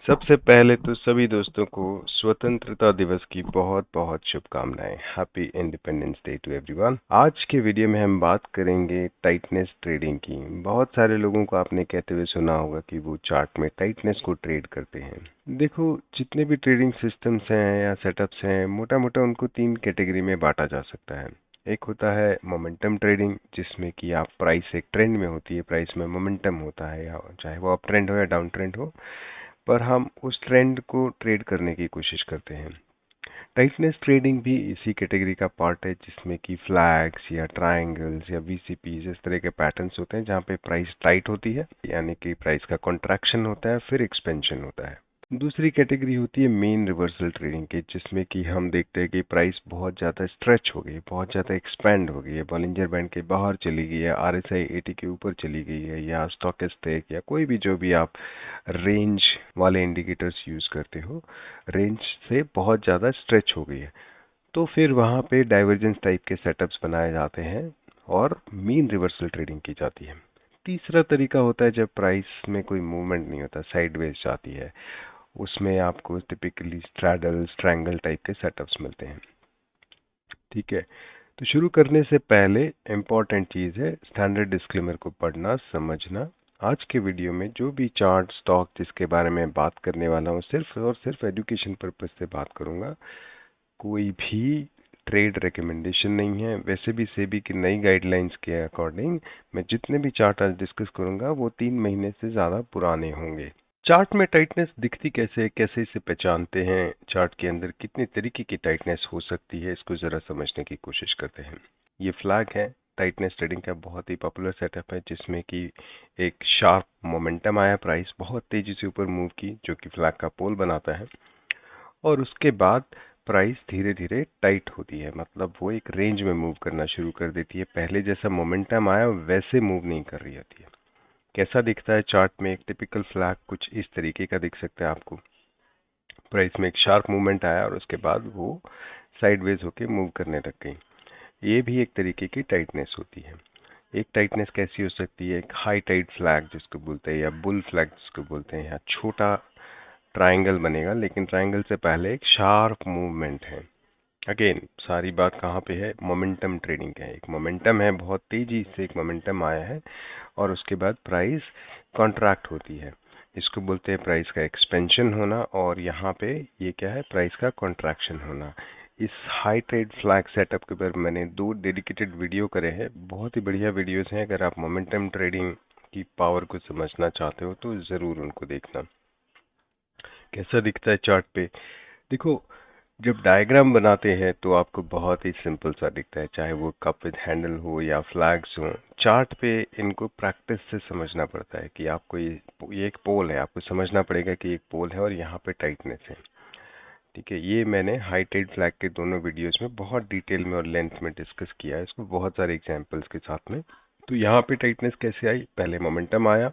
सबसे पहले तो सभी दोस्तों को स्वतंत्रता दिवस की बहुत बहुत शुभकामनाएं। Happy independence day to everyone. आज के वीडियो में हम बात करेंगे टाइटनेस ट्रेडिंग की। बहुत सारे लोगों को आपने कहते हुए सुना होगा कि वो चार्ट में टाइटनेस को ट्रेड करते हैं। देखो, जितने भी ट्रेडिंग सिस्टम्स हैं या सेटअप्स हैं, मोटा मोटा उनको 3 कैटेगरी में बांटा जा सकता है। एक होता है मोमेंटम ट्रेडिंग, जिसमें कि आप प्राइस एक ट्रेंड में होती है, प्राइस में मोमेंटम होता है, या चाहे वो अप ट्रेंड हो या डाउन ट्रेंड हो, पर हम उस ट्रेंड को ट्रेड करने की कोशिश करते हैं। टाइटनेस ट्रेडिंग भी इसी कैटेगरी का पार्ट है, जिसमें कि फ्लैग्स या ट्रायंगल्स या वीसीपीज इस तरह के पैटर्न्स होते हैं जहां पे प्राइस टाइट होती है, यानी कि प्राइस का कॉन्ट्रैक्शन होता है फिर एक्सपेंशन होता है। दूसरी कैटेगरी होती है मेन रिवर्सल ट्रेडिंग की, जिसमें कि हम देखते हैं कि प्राइस बहुत ज़्यादा स्ट्रेच हो गई, बहुत ज़्यादा एक्सपेंड हो गई है, बॉलिंजर बैंड के बाहर चली गई है, आरएसआई 80 के ऊपर चली गई है, या स्टॉकेस्टिक या कोई भी जो भी आप रेंज वाले इंडिकेटर्स यूज़ करते हो, रेंज से बहुत ज़्यादा स्ट्रेच हो गई है। तो फिर वहाँ पे डाइवर्जेंस टाइप के सेटअप्स बनाए जाते हैं और मीन रिवर्सल ट्रेडिंग की जाती है। तीसरा तरीका होता है जब प्राइस में कोई मूवमेंट नहीं होता, साइडवेज जाती है, उसमें आपको टिपिकली स्ट्रैडल स्ट्रैंगल टाइप के सेटअप्स मिलते हैं। ठीक है, तो शुरू करने से पहले इम्पॉर्टेंट चीज़ है स्टैंडर्ड डिस्क्लेमर को पढ़ना समझना। आज के वीडियो में जो भी चार्ट स्टॉक जिसके बारे में बात करने वाला हूँ, सिर्फ और सिर्फ एजुकेशन पर्पज से बात करूँगा। कोई भी ट्रेड रिकमेंडेशन नहीं है। वैसे भी सेबी की नई गाइडलाइंस के अकॉर्डिंग मैं जितने भी चार्ट आज डिस्कस करूँगा वो 3 महीने से ज़्यादा पुराने होंगे। चार्ट में टाइटनेस दिखती कैसे है, कैसे इसे पहचानते हैं, चार्ट के अंदर कितने तरीके की टाइटनेस हो सकती है, इसको जरा समझने की कोशिश करते हैं। ये फ्लैग है टाइटनेस ट्रेडिंग का बहुत ही पॉपुलर सेटअप है, जिसमें कि एक शार्प मोमेंटम आया, प्राइस बहुत तेजी से ऊपर मूव की, जो कि फ्लैग का पोल बनाता है, और उसके बाद प्राइस धीरे धीरे टाइट होती है, मतलब वो एक रेंज में मूव करना शुरू कर देती है। पहले जैसा मोमेंटम आया वैसे मूव नहीं कर रही होती है। कैसा दिखता है चार्ट में? एक टिपिकल फ्लैग कुछ इस तरीके का दिख सकता है आपको। प्राइस में एक शार्प मूवमेंट आया और उसके बाद वो साइडवेज होके मूव करने लग गई। ये भी एक तरीके की टाइटनेस होती है। एक टाइटनेस कैसी हो सकती है? एक हाई टाइट फ्लैग जिसको बोलते हैं, या बुल फ्लैग जिसको बोलते हैं, या छोटा ट्रायंगल बनेगा, लेकिन ट्रायंगल से पहले एक शार्प मूवमेंट है। अगेन सारी बात कहाँ पे है? मोमेंटम ट्रेडिंग है। एक मोमेंटम है, बहुत तेजी से एक मोमेंटम आया है और उसके बाद प्राइस कॉन्ट्रैक्ट होती है। इसको बोलते हैं प्राइस का एक्सपेंशन होना, और यहाँ पे ये क्या है? प्राइस का कॉन्ट्रैक्शन होना। इस हाई ट्रेड फ्लैग सेटअप के ऊपर मैंने 2 डेडिकेटेड वीडियो करे हैं, बहुत ही बढ़िया वीडियोस हैं। अगर आप मोमेंटम ट्रेडिंग की पावर को समझना चाहते हो तो ज़रूर उनको देखना। कैसा दिखता है चार्ट पे? देखो, जब डायग्राम बनाते हैं तो आपको बहुत ही सिंपल सा दिखता है, चाहे वो कप विद हैंडल हो या फ्लैग्स हो। चार्ट पे इनको प्रैक्टिस से समझना पड़ता है कि आपको ये एक पोल है, आपको समझना पड़ेगा कि एक पोल है और यहाँ पे टाइटनेस है। ठीक है, ये मैंने हाई टाइड फ्लैग के दोनों वीडियोस में बहुत डिटेल में और लेंथ में डिस्कस किया है, इसको बहुत सारे एग्जांपल्स के साथ में। तो यहाँ पे टाइटनेस कैसे आई? पहले मोमेंटम आया,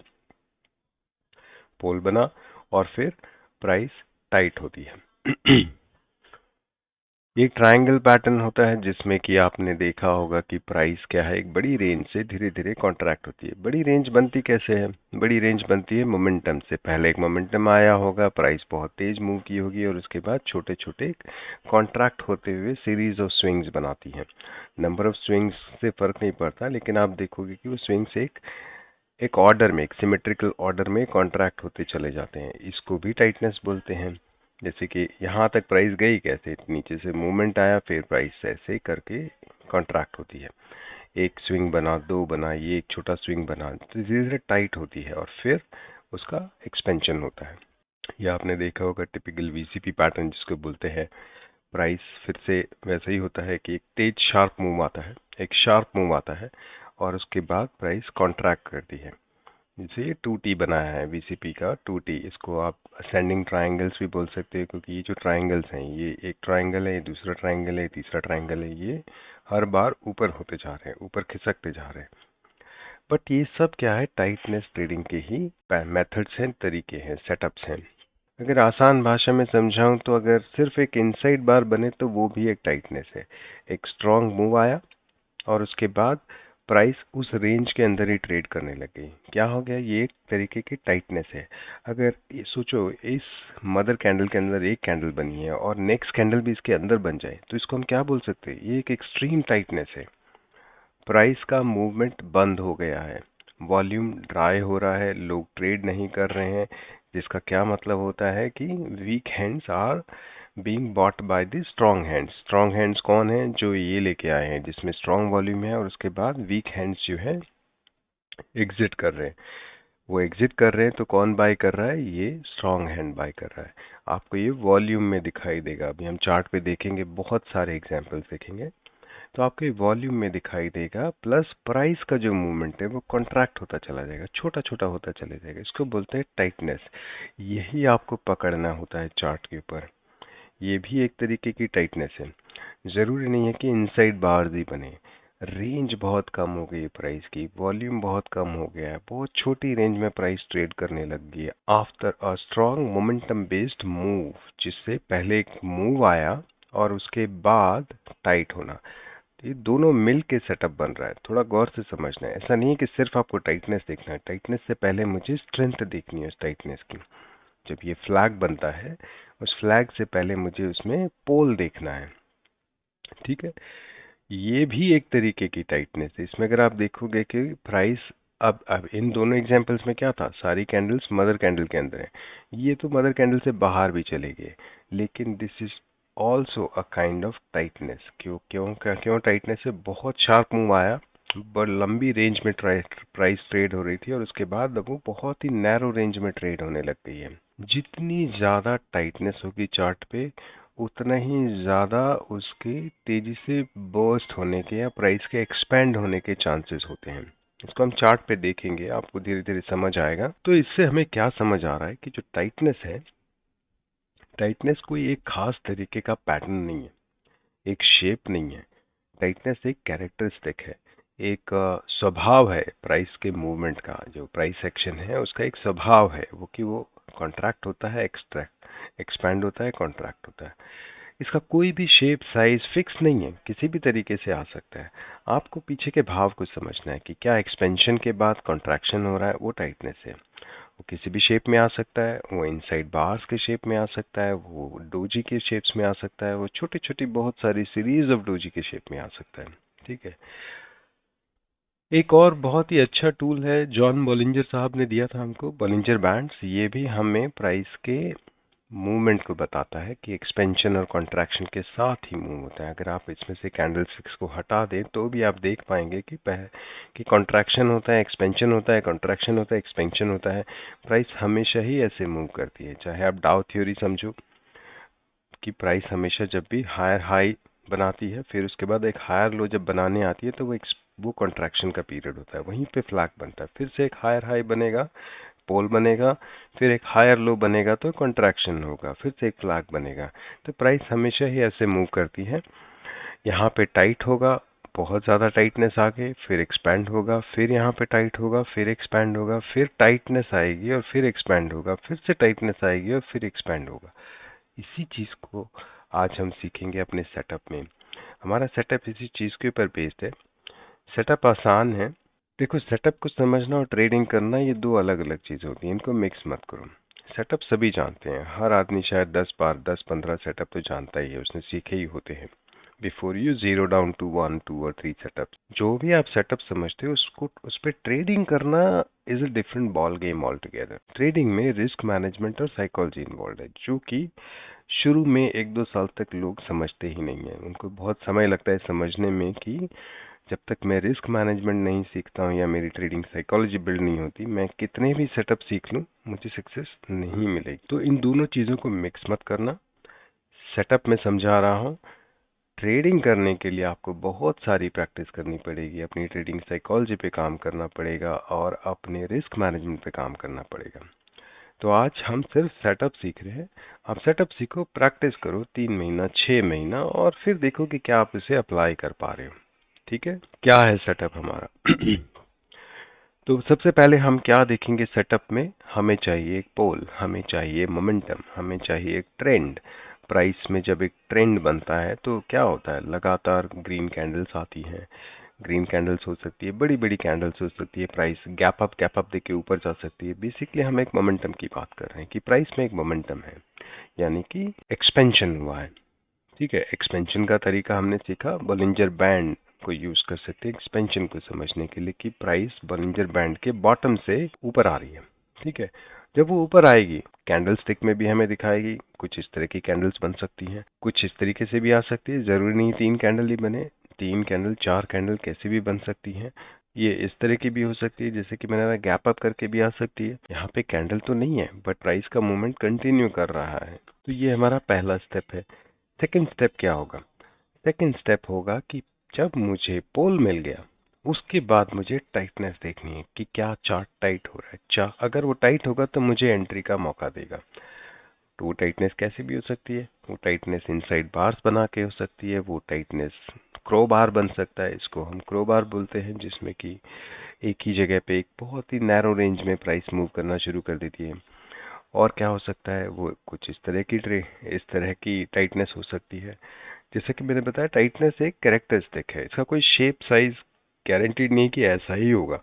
पोल बना, और फिर प्राइस टाइट होती है। एक ट्रायंगल पैटर्न होता है, जिसमें कि आपने देखा होगा कि प्राइस क्या है, एक बड़ी रेंज से धीरे धीरे कॉन्ट्रैक्ट होती है। बड़ी रेंज बनती कैसे है? बड़ी रेंज बनती है मोमेंटम से। पहले एक मोमेंटम आया होगा, प्राइस बहुत तेज मूव की होगी, और उसके बाद छोटे छोटे कॉन्ट्रैक्ट होते हुए सीरीज ऑफ स्विंग्स बनाती है। नंबर ऑफ स्विंग्स से फर्क नहीं पड़ता, लेकिन आप देखोगे कि वो स्विंग्स एक ऑर्डर में, एक सिमेट्रिकल ऑर्डर में कॉन्ट्रैक्ट होते चले जाते हैं। इसको भी टाइटनेस बोलते हैं। जैसे कि यहाँ तक प्राइस गई कैसे? नीचे से मूवमेंट आया, फिर प्राइस ऐसे करके कॉन्ट्रैक्ट होती है। एक स्विंग बना, 2 बना, ये एक छोटा स्विंग बना, तो धीरे धीरे टाइट होती है और फिर उसका एक्सपेंशन होता है। यह आपने देखा होगा टिपिकल वीसीपी पैटर्न जिसको बोलते हैं। प्राइस फिर से वैसा ही होता है कि एक तेज शार्प मूव आता है, एक शार्प मूव आता है, और उसके बाद प्राइस कॉन्ट्रैक्ट करती है। जैसे ये 2T बनाया है वीसीपी का, 2T, इसको आप असेंडिंग ट्रायंगल्स भी बोल सकते हैं, क्योंकि ये जो ट्रायंगल्स हैं, ये एक ट्रायंगल है, ये दूसरा ट्रायंगल है, तीसरा ट्रायंगल है, ये हर बार ऊपर होते जा रहे हैं, ऊपर खिसकते जा रहे हैं। बट ये सब क्या है? टाइटनेस ट्रेडिंग के ही मेथड्स हैं, तरीके हैं, सेटअप्स हैं। अगर आसान भाषा में समझाऊं तो अगर सिर्फ एक इनसाइड बार बने तो वो भी एक टाइटनेस है। एक स्ट्रॉन्ग मूव आया और उसके बाद प्राइस उस रेंज के अंदर ही ट्रेड करने लग गई। क्या हो गया, ये एक तरीके की टाइटनेस है। अगर ये सोचो इस मदर कैंडल के अंदर एक कैंडल बनी है और नेक्स्ट कैंडल भी इसके अंदर बन जाए तो इसको हम क्या बोल सकते हैं, ये एक एक्सट्रीम टाइटनेस है। प्राइस का मूवमेंट बंद हो गया है, वॉल्यूम ड्राई हो रहा है, लोग ट्रेड नहीं कर रहे हैं, जिसका क्या मतलब होता है कि weak hands are being bought by the strong hands. Strong hands कौन है, जो ये लेके आए हैं जिसमें स्ट्रॉन्ग वॉल्यूम है, और उसके बाद वीक हैंड्स जो है एग्जिट कर रहे हैं। वो एग्जिट कर रहे हैं तो कौन बाय कर रहा है, ये स्ट्रॉन्ग हैंड बाय कर रहा है। आपको ये वॉल्यूम में दिखाई देगा, अभी हम चार्ट पे देखेंगे, बहुत सारे एग्जांपल्स देखेंगे तो आपको ये वॉल्यूम में दिखाई देगा। प्लस प्राइस का जो मूवमेंट है वो कॉन्ट्रैक्ट होता चला जाएगा, छोटा छोटा होता चला जाएगा, इसको बोलते हैं टाइटनेस। यही आपको पकड़ना होता है चार्ट के ऊपर। ये भी एक तरीके की टाइटनेस है। ज़रूरी नहीं है कि इनसाइड बार्स ही बने, रेंज बहुत कम हो गई है प्राइस की, वॉल्यूम बहुत कम हो गया है, बहुत छोटी रेंज में प्राइस ट्रेड करने लग गई है after a strong momentum based move, जिससे पहले एक मूव आया और उसके बाद टाइट होना। ये दोनों मिल के सेटअप बन रहा है, थोड़ा गौर से समझना है। ऐसा नहीं है कि सिर्फ आपको टाइटनेस देखना है, टाइटनेस से पहले मुझे स्ट्रेंथ देखनी है उस टाइटनेस की। जब ये फ्लैग बनता है, उस फ्लैग से पहले मुझे उसमें पोल देखना है, ठीक है। ये भी एक तरीके की टाइटनेस है। इसमें अगर आप देखोगे कि प्राइस अब इन दोनों एग्जांपल्स में क्या था, सारी कैंडल्स मदर कैंडल के अंदर है, ये तो मदर कैंडल से बाहर भी चले गए, लेकिन this is also a kind of tightness. क्यों टाइटनेस है, बहुत शार्प मूव आया, बड़ लंबी रेंज में प्राइस ट्रेड हो रही थी और उसके बाद अब वो बहुत ही नैरो रेंज में ट्रेड होने लग गई है। जितनी ज़्यादा टाइटनेस होगी चार्ट पे, उतना ही ज़्यादा उसके तेज़ी से बर्स्ट होने के या प्राइस के एक्सपेंड होने के चांसेस होते हैं। इसको हम चार्ट पे देखेंगे, आपको धीरे धीरे समझ आएगा। तो इससे हमें क्या समझ आ रहा है कि जो टाइटनेस है, टाइटनेस कोई एक खास तरीके का पैटर्न नहीं है, एक शेप नहीं है। टाइटनेस एक कैरेक्टरिस्टिक है, एक स्वभाव है प्राइस के मूवमेंट का। जो प्राइस एक्शन है उसका एक स्वभाव है वो कि वो कॉन्ट्रैक्ट होता है, एक्सपैंड होता है, कॉन्ट्रैक्ट होता है। इसका कोई भी शेप साइज फिक्स नहीं है, किसी भी तरीके से आ सकता है। आपको पीछे के भाव को समझना है कि क्या एक्सपेंशन के बाद कॉन्ट्रैक्शन हो रहा है, वो टाइटनेस है। वो किसी भी शेप में आ सकता है, वो इनसाइड बार्स के शेप में आ सकता है, वो डोजी के शेप्स में आ सकता है, वो छोटी छोटी बहुत सारी सीरीज ऑफ डोजी के शेप में आ सकता है, ठीक है। एक और बहुत ही अच्छा टूल है, जॉन बॉलिंजर साहब ने दिया था हमको, बॉलिंजर बैंड्स। ये भी हमें प्राइस के मूवमेंट को बताता है कि एक्सपेंशन और कॉन्ट्रैक्शन के साथ ही मूव होता है। अगर आप इसमें से कैंडलस्टिक्स को हटा दें तो भी आप देख पाएंगे कि कॉन्ट्रैक्शन होता है, एक्सपेंशन होता है, कॉन्ट्रैक्शन होता है, एक्सपेंशन होता है। प्राइस हमेशा ही ऐसे मूव करती है। चाहे आप डाउ थ्योरी समझो कि प्राइस हमेशा जब भी हायर हाई बनाती है, फिर उसके बाद एक हायर लो जब बनाने आती है, तो वो कॉन्ट्रैक्शन का पीरियड होता है, वहीं पे फ्लैग बनता है, फिर से एक हायर हाई बनेगा, पोल बनेगा, फिर एक हायर लो बनेगा तो कॉन्ट्रैक्शन होगा, फिर से एक फ्लैग बनेगा। तो प्राइस हमेशा ही ऐसे मूव करती है। यहाँ पे टाइट होगा, बहुत ज़्यादा टाइटनेस आ गई, फिर एक्सपैंड होगा, फिर यहाँ पे टाइट होगा, फिर एक्सपैंड होगा, फिर टाइटनेस आएगी और फिर एक्सपैंड होगा, फिर से टाइटनेस आएगी और फिर एक्सपैंड होगा। इसी चीज़ को आज हम सीखेंगे अपने सेटअप में। हमारा सेटअप इसी चीज़ के ऊपर बेस्ड है। सेटअप आसान है। देखो, सेटअप को समझना और ट्रेडिंग करना ये दो अलग अलग चीज़ होती हैं, इनको मिक्स मत करो। सेटअप सभी जानते हैं, हर आदमी शायद 10 बार 10-15 सेटअप तो जानता ही है, उसने सीखे ही होते हैं। Before you zero down to 1, 2 और 3 सेटअप, जो भी आप सेटअप समझते हो उसको उस पर ट्रेडिंग करना is a different ball game all together. Trading में रिस्क मैनेजमेंट और साइकोलॉजी इन्वॉल्व है, जो कि शुरू में 1-2 साल तक लोग समझते ही नहीं है। उनको बहुत समय लगता है समझने में कि जब तक मैं रिस्क मैनेजमेंट नहीं सीखता हूँ या मेरी ट्रेडिंग साइकोलॉजी बिल्ड नहीं होती, मैं कितने भी सेटअप सीख लूँ मुझे सक्सेस नहीं मिलेगी। तो इन दोनों चीज़ों को मिक्स मत करना। सेटअप में समझा रहा हूँ, ट्रेडिंग करने के लिए आपको बहुत सारी प्रैक्टिस करनी पड़ेगी, अपनी ट्रेडिंग साइकोलॉजी पे काम करना पड़ेगा और अपने रिस्क मैनेजमेंट पे काम करना पड़ेगा। तो आज हम सिर्फ सेटअप सीख रहे हैं। आप सेटअप सीखो, प्रैक्टिस करो 3 महीना 6 महीना और फिर देखो कि क्या आप इसे अप्लाई कर पा रहे हो। ठीक है, क्या है सेटअप हमारा? तो सबसे पहले हम क्या देखेंगे सेटअप में? हमें चाहिए एक पोल, हमें चाहिए मोमेंटम, हमें चाहिए एक ट्रेंड। प्राइस में जब एक ट्रेंड बनता है तो क्या होता है, लगातार ग्रीन कैंडल्स आती हैं, ग्रीन कैंडल्स हो सकती है, बड़ी बड़ी कैंडल्स हो सकती है, प्राइस गैप अप देके ऊपर जा सकती है। बेसिकली हम एक मोमेंटम की बात कर रहे हैं कि प्राइस में एक मोमेंटम है, यानी कि एक्सपेंशन हुआ है। ठीक है, एक्सपेंशन का तरीका हमने सीखा, बॉलिंजर बैंड को यूज कर सकते हैं एक्सपेंशन को समझने के लिए कि प्राइस बॉलिंजर बैंड के बॉटम से ऊपर आ रही है। ठीक है, जब वो ऊपर आएगी कैंडल स्टिक में भी हमें दिखाएगी। कुछ इस तरह की कैंडल्स बन सकती हैं, कुछ इस तरीके से भी आ सकती है, जरूरी नहीं 3 कैंडल ही बने, 3 कैंडल 4 कैंडल कैसे भी बन सकती हैं। ये इस तरह की भी हो सकती है, जैसे कि मैंने गैप अप करके भी आ सकती है। यहाँ पे कैंडल तो नहीं है बट प्राइस का मूवमेंट कंटिन्यू कर रहा है, तो ये हमारा पहला स्टेप है। सेकंड स्टेप क्या होगा? सेकंड स्टेप होगा कि जब मुझे पोल मिल गया उसके बाद मुझे टाइटनेस देखनी है कि क्या चार्ट टाइट हो रहा है। अगर वो टाइट होगा तो मुझे एंट्री का मौका देगा। तो वो टाइटनेस कैसे भी हो सकती है, वो टाइटनेस इनसाइड बार्स बना के हो सकती है, वो टाइटनेस क्रो बार बन सकता है, इसको हम क्रो बार बोलते हैं, जिसमें कि एक ही जगह पे एक बहुत ही नैरो रेंज में प्राइस मूव करना शुरू कर देती है। और क्या हो सकता है, वो कुछ इस तरह की टाइटनेस हो सकती है। जैसे कि मैंने बताया टाइटनेस एक कैरेक्टरिस्टिक है, इसका कोई शेप साइज गारंटीड नहीं कि ऐसा ही होगा।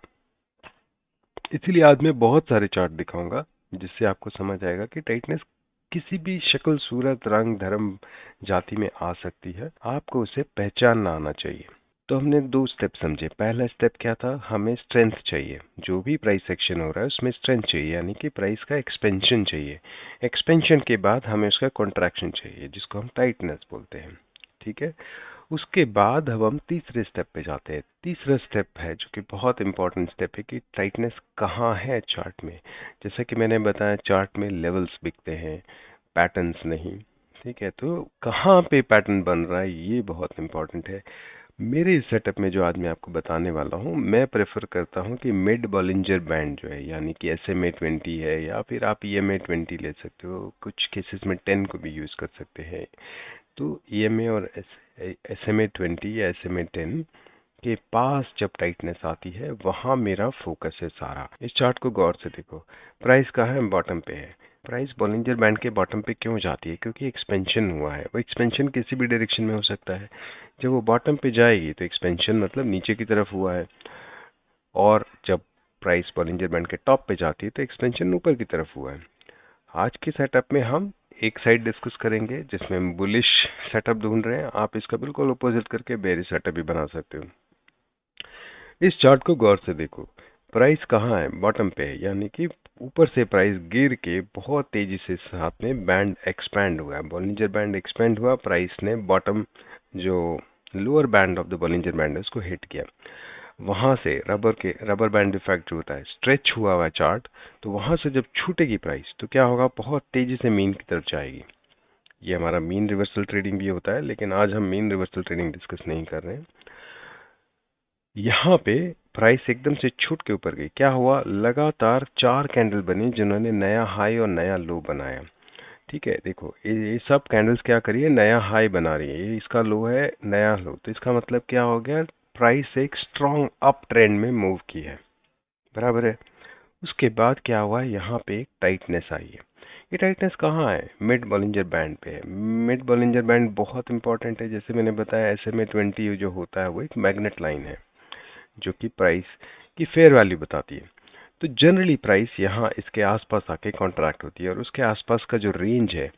इसीलिए आज मैं बहुत सारे चार्ट दिखाऊंगा जिससे आपको समझ आएगा कि टाइटनेस किसी भी शक्ल सूरत रंग धर्म जाति में आ सकती है, आपको उसे पहचानना आना चाहिए। तो हमने 2 स्टेप समझे। पहला स्टेप क्या था, हमें स्ट्रेंथ चाहिए, जो भी प्राइस एक्शन हो रहा है उसमें स्ट्रेंथ चाहिए, यानी कि प्राइस का एक्सपेंशन चाहिए। एक्सपेंशन के बाद हमें उसका कॉन्ट्रैक्शन चाहिए, जिसको हम टाइटनेस बोलते हैं। ठीक है, उसके बाद अब हम तीसरे स्टेप पे जाते हैं। तीसरा स्टेप है जो कि बहुत इंपॉर्टेंट स्टेप है कि टाइटनेस कहाँ है चार्ट में। जैसा कि मैंने बताया चार्ट में लेवल्स दिखते हैं, पैटर्न्स नहीं। ठीक है, तो कहाँ पे पैटर्न बन रहा है ये बहुत इंपॉर्टेंट है। मेरे इस सेटअप में जो आज मैं आपको बताने वाला हूँ, मैं प्रेफर करता हूँ कि मिड बॉलिंजर बैंड जो है, यानी कि SMA20 है, या फिर आप EMA20 ले सकते हो, कुछ केसेस में 10 को भी यूज़ कर सकते हैं। तो EMA और SMA20 या SMA10 के पास जब टाइटनेस आती है वहां मेरा फोकस है सारा। इस चार्ट को गौर से देखो, प्राइस कहाँ है, बॉटम पे है। प्राइस बॉलिंजर बैंड के बॉटम पे क्यों जाती है? क्योंकि एक्सपेंशन हुआ है। वो एक्सपेंशन किसी भी डायरेक्शन में हो सकता है। जब वो बॉटम पे जाएगी तो एक्सपेंशन मतलब नीचे की तरफ हुआ है, और जब प्राइस बॉलिंजर बैंड के टॉप पे जाती है तो एक्सपेंशन ऊपर की तरफ हुआ है। आज के सेटअप में हम एक साइड डिस्कस करेंगे जिसमें हम बुलिश सेटअप ढूंढ रहे हैं। आप इसका बिल्कुल अपोजिट करके बेरिश सेटअप भी बना सकते हो। इस चार्ट को गौर से देखो, प्राइस कहाँ है, बॉटम पे है, यानी कि ऊपर से प्राइस गिर के बहुत तेजी से साथ में बैंड एक्सपैंड हुआ है। बॉलिंजर बैंड एक्सपैंड हुआ, प्राइस ने बॉटम जो lower band of the Bollinger band है उसको हिट किया। वहां से रबर बैंड इफेक्ट जो होता है, स्ट्रेच हुआ है चार्ट, तो वहां से जब छूटेगी प्राइस तो क्या होगा, बहुत तेजी से मीन की तरफ जाएगी। ये हमारा मीन रिवर्सल ट्रेडिंग भी होता है, लेकिन आज हम मीन रिवर्सल ट्रेडिंग डिस्कस नहीं कर रहे हैं। यहाँ पे प्राइस एकदम से छूट के ऊपर गई, क्या हुआ, लगातार 4 कैंडल बनी जिन्होंने नया हाई और नया लो बनाया। ठीक है, देखो ये सब कैंडल्स क्या करिए, नया हाई बना रही है, ये इसका लो है, नया लो, तो इसका मतलब क्या हो गया, प्राइस एक स्ट्रॉन्ग अप ट्रेंड में मूव की है, बराबर है। उसके बाद क्या हुआ, यहाँ पे एक टाइटनेस आई है। ये टाइटनेस कहाँ है, मिड बॉलिंजर बैंड पे है। मिड बॉलिंजर बैंड बहुत इंपॉर्टेंट है। जैसे मैंने बताया SMA20 जो होता है वो एक मैग्नेट लाइन है जो कि प्राइस की फेयर वैल्यू बताती है। तो जनरली प्राइस यहाँ इसके आसपास आके कॉन्ट्रैक्ट होती है और उसके आसपास का जो रेंज है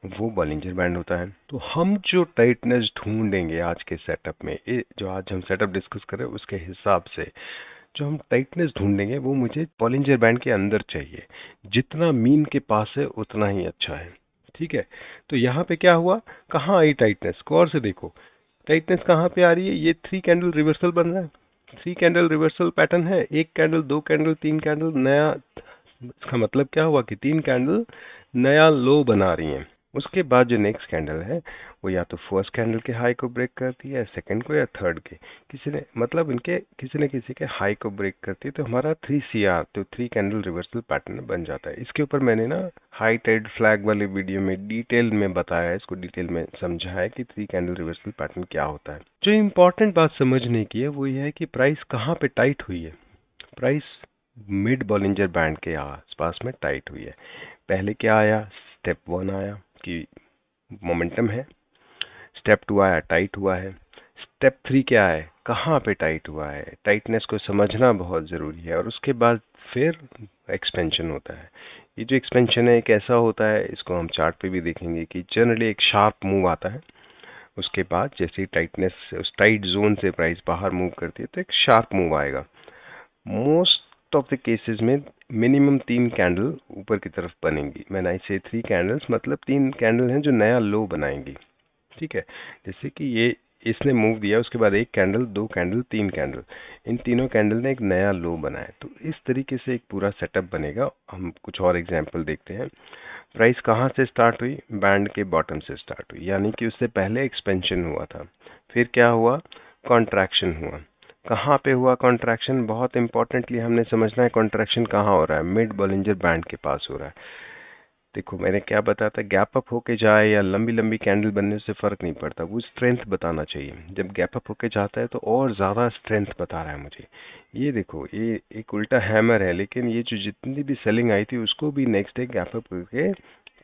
वो बॉलिंजर बैंड होता है। तो हम जो टाइटनेस ढूंढेंगे आज के सेटअप में, जो आज हम सेटअप डिस्कस करें उसके हिसाब से जो हम टाइटनेस ढूंढेंगे वो मुझे बॉलिंजर बैंड के अंदर चाहिए। जितना मीन के पास है उतना ही अच्छा है। ठीक है, तो यहाँ पे क्या हुआ, कहाँ आई टाइटनेस, गौर से देखो टाइटनेस कहाँ पे आ रही है। ये 3 कैंडल रिवर्सल बन रहा है, 3 कैंडल रिवर्सल पैटर्न है, 1 कैंडल 2 कैंडल 3 कैंडल नया। इसका मतलब क्या हुआ कि 3 कैंडल नया लो बना रही हैं। उसके बाद जो नेक्स्ट कैंडल है वो या तो फर्स्ट कैंडल के हाई को ब्रेक करती है, सेकंड को, या थर्ड के, किसी ने मतलब इनके किसी न किसी के हाई को ब्रेक करती है। तो हमारा 3CR, तो 3 कैंडल रिवर्सल पैटर्न बन जाता है। इसके ऊपर मैंने ना हाई टाइड फ्लैग वाले वीडियो में डिटेल में बताया है, इसको डिटेल में समझा है कि 3 कैंडल रिवर्सल पैटर्न क्या होता है। जो इम्पोर्टेंट बात समझने की है वो ये है कि प्राइस कहाँ पे टाइट हुई है। प्राइस मिड बॉलिंजर बैंड के आसपास में टाइट हुई है। पहले क्या आया, स्टेप 1 आया कि मोमेंटम है, स्टेप 2 आया टाइट हुआ है, स्टेप 3 क्या है, कहाँ पे टाइट हुआ है, टाइटनेस को समझना बहुत ज़रूरी है। और उसके बाद फिर एक्सपेंशन होता है। ये जो एक्सपेंशन है कैसा होता है, इसको हम चार्ट पे भी देखेंगे कि जनरली एक शार्प मूव आता है। उसके बाद जैसे ही टाइटनेस उस टाइट जोन से प्राइस बाहर मूव करती है तो एक शार्प मूव आएगा। मोस्ट ऑफ द केसेस में मिनिमम 3 कैंडल ऊपर की तरफ बनेंगी। मैंने ऐसे 3 कैंडल्स मतलब 3 कैंडल हैं जो नया लो बनाएंगी। ठीक है, जैसे कि ये इसने मूव दिया, उसके बाद एक कैंडल, 2 कैंडल, 3 कैंडल, इन तीनों कैंडल ने एक नया लो बनाया। तो इस तरीके से एक पूरा सेटअप बनेगा। हम कुछ और एग्जांपल देखते हैं। प्राइस कहाँ से स्टार्ट हुई, बैंड के बॉटम से स्टार्ट हुई, यानी कि उससे पहले एक्सपेंशन हुआ था। फिर क्या हुआ, कॉन्ट्रैक्शन हुआ। कहाँ पे हुआ कॉन्ट्रैक्शन, बहुत इंपॉर्टेंटली हमने समझना है कॉन्ट्रैक्शन कहाँ हो रहा है, मिड बॉलिंजर बैंड के पास हो रहा है। देखो मैंने क्या बताया था, गैप अप होके जाए या लंबी लंबी कैंडल बनने से फर्क नहीं पड़ता, वो स्ट्रेंथ बताना चाहिए। जब गैप अप होके जाता है तो और ज़्यादा स्ट्रेंथ बता रहा है मुझे। ये देखो, ये एक उल्टा हैमर है, लेकिन ये जो जितनी भी सेलिंग आई थी उसको भी नेक्स्ट डे गैप अप करके